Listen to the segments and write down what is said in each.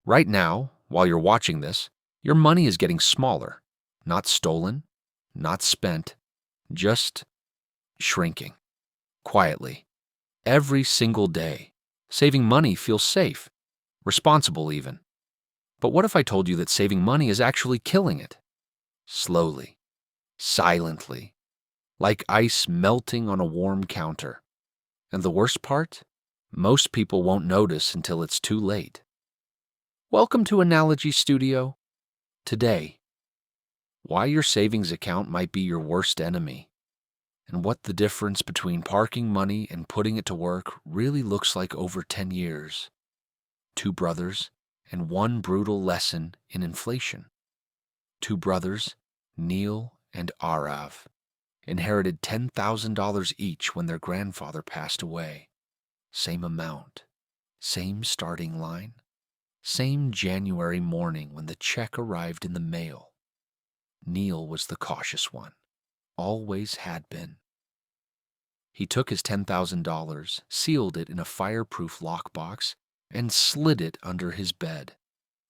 Right now, while you're watching this, your money is getting smaller. Not stolen, not spent, just shrinking. Quietly. Every single day. Saving money feels safe. Responsible even. But what if I told you that saving money is actually killing it? Slowly. Silently. Like ice melting on a warm counter. And the worst part? Most people won't notice until it's too late. Welcome to Analogy Studio. Today, why your savings account might be your worst enemy, and what the difference between parking money and putting it to work really looks like over 10 years. Two brothers and one brutal lesson in inflation. Two brothers, Neel and Aarav, inherited $10,000 each when their grandfather passed away. Same amount, same starting line, same January morning when the check arrived in the mail. Neel was the cautious one, always had been. He took his $10,000, sealed it in a fireproof lockbox, and slid it under his bed.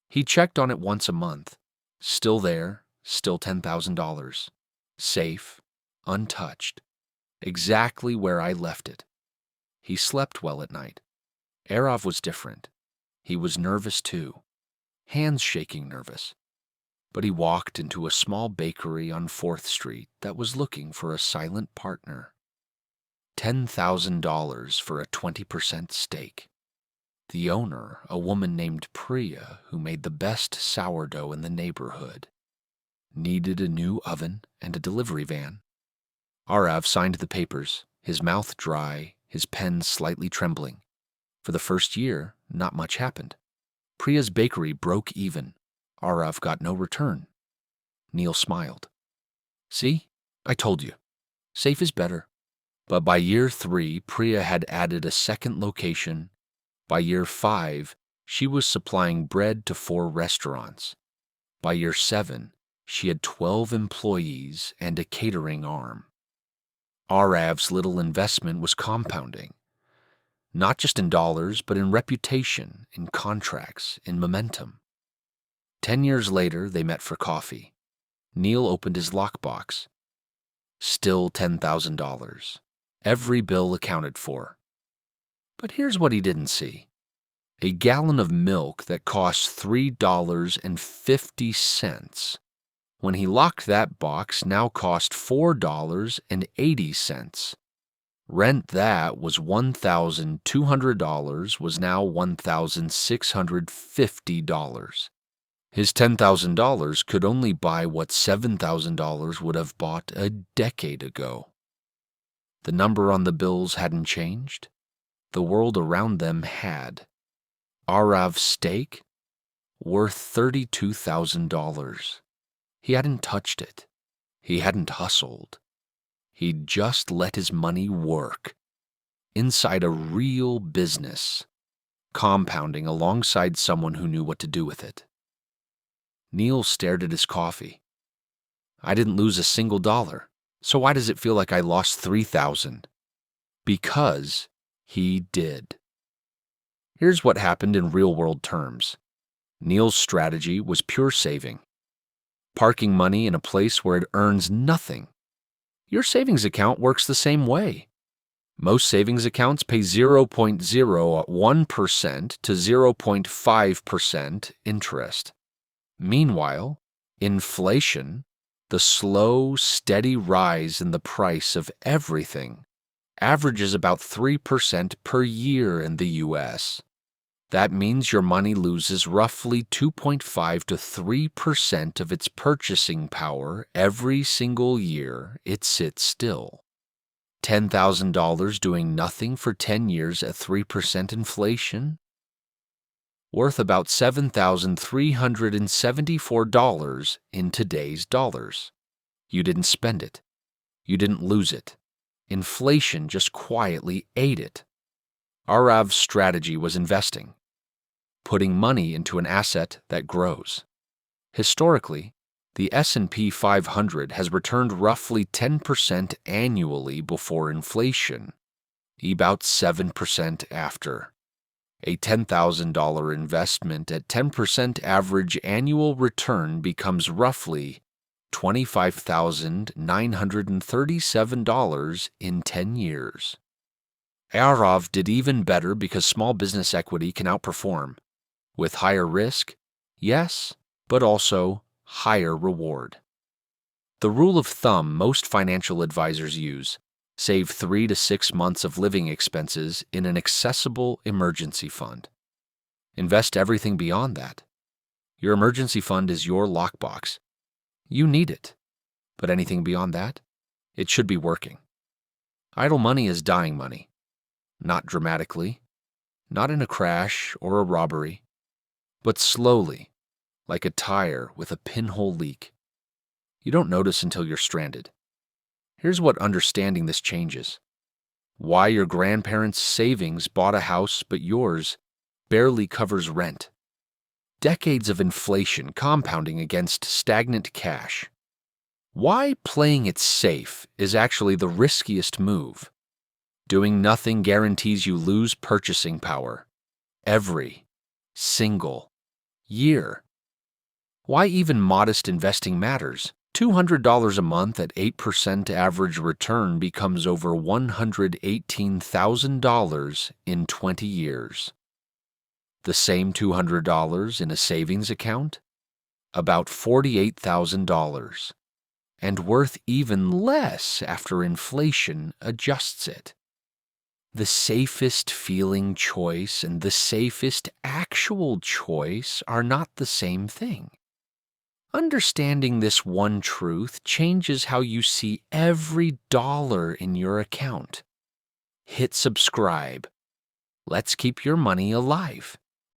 He checked on it once a month. Still there, still $10,000. Safe, untouched, exactly where I left it. He slept well at night. Aarav was different. He was nervous too, hands shaking nervous. But he walked into a small bakery on 4th Street that was looking for a silent partner. $10,000 for a 20% stake. The owner, a woman named Priya, who made the best sourdough in the neighborhood, needed a new oven and a delivery van. Aarav signed the papers, his mouth dry, his pen slightly trembling. For the first year, not much happened. Priya's bakery broke even. Aarav got no return. Neel smiled. See, I told you. Safe is better. But by year 3, Priya had added a second location. By year 5, she was supplying bread to 4 restaurants. By year 7, she had 12 employees and a catering arm. Aarav's little investment was compounding. Not just in dollars, but in reputation, in contracts, in momentum. 10 years later, they met for coffee. Neel opened his lockbox. Still $10,000. Every bill accounted for. But here's what he didn't see. A gallon of milk that cost $3.50, when he locked that box, now cost $4.80. Rent that was $1,200 was now $1,650. His $10,000 could only buy what $7,000 would have bought a decade ago. The number on the bills hadn't changed. The world around them had. Aarav's stake? Worth $32,000. He hadn't touched it. He hadn't hustled. He'd just let his money work. Inside a real business. Compounding alongside someone who knew what to do with it. Neel stared at his coffee. I didn't lose a single dollar, so why does it feel like I lost $3,000? Because he did. Here's what happened in real-world terms. Neel's strategy was pure saving. Parking money in a place where it earns nothing. Your savings account works the same way. Most savings accounts pay 0.01% to 0.5% interest. Meanwhile, inflation, the slow, steady rise in the price of everything, averages about 3% per year in the U.S. That means your money loses roughly 2.5 to 3% of its purchasing power every single year it sits still. $10,000 doing nothing for 10 years at 3% inflation? Worth about $7,374 in today's dollars. You didn't spend it. You didn't lose it. Inflation just quietly ate it. Aarav's strategy was investing, putting money into an asset that grows. Historically, the S&P 500 has returned roughly 10% annually before inflation, about 7% after. A $10,000 investment at 10% average annual return becomes roughly $25,937 in 10 years. Aarav did even better because small business equity can outperform. With higher risk, yes, but also higher reward. The rule of thumb most financial advisors use: save 3 to 6 months of living expenses in an accessible emergency fund. Invest everything beyond that. Your emergency fund is your lockbox. You need it. But anything beyond that, it should be working. Idle money is dying money. Not dramatically, not in a crash or a robbery, but slowly, like a tire with a pinhole leak. You don't notice until you're stranded. Here's what understanding this changes: why your grandparents' savings bought a house but yours barely covers rent. Decades of inflation compounding against stagnant cash. Why playing it safe is actually the riskiest move. Doing nothing guarantees you lose purchasing power every single year. Why even modest investing matters. $200 a month at 8% average return becomes over $118,000 in 20 years. The same $200 in a savings account? About $48,000, and worth even less after inflation adjusts it. The safest feeling choice and the safest actual choice are not the same thing. Understanding this one truth changes how you see every dollar in your account. Hit subscribe. Let's keep your money alive.